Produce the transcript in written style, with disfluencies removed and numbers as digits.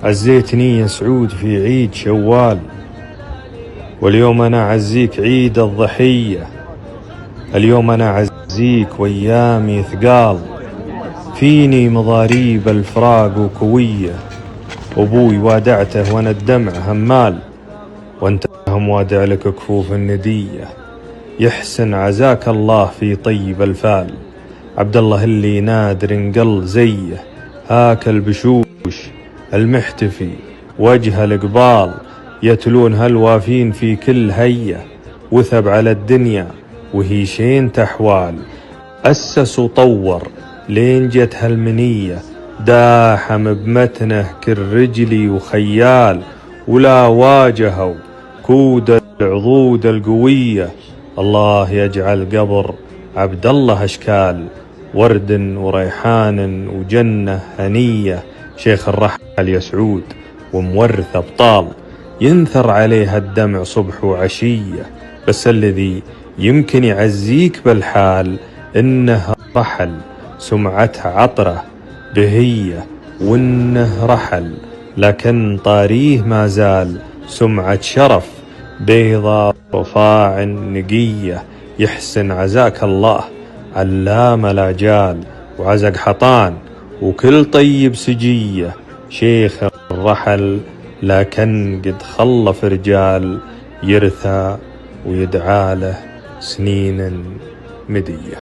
عزيتني يا سعود في عيد شوال، واليوم أنا أعزيك عيد الضحية. اليوم أنا أعزيك وأيامي ثقال، فيني مضاريب الفراق وكوية. أبوي وادعته وأنا الدمع همال، وأنت هم وادع لك كفوف الندية. يحسن عزاك الله في طيب الفال، عبد الله اللي نادر انقل زيه. هاك البشوش المحتفي وجه الإقبال، يتلون هالوافين في كل هية. وثب على الدنيا وهي شين تحوال، أسس وطور لين جت هالمنية. داحم بمتنه كل رجلي وخيال، ولا واجهوا كود العضود القوية. الله يجعل قبر عبد الله أشكال، ورد وريحان وجنة هنية. شيخ الرحل يا سعود ومورث أبطال، ينثر عليها الدمع صبح وعشية. بس الذي يمكن يعزيك بالحال إنه رحل سمعته عطرة بهية. وإنه رحل لكن طاريه ما زال سمعة شرف بيضاء رفاع نقية. يحسن عزاك الله علام لا جال، وعزق حطان وكل طيب سجية. شيخ الرحل لكن قد خلف رجال، يرثى ويدعى له سنين مدية.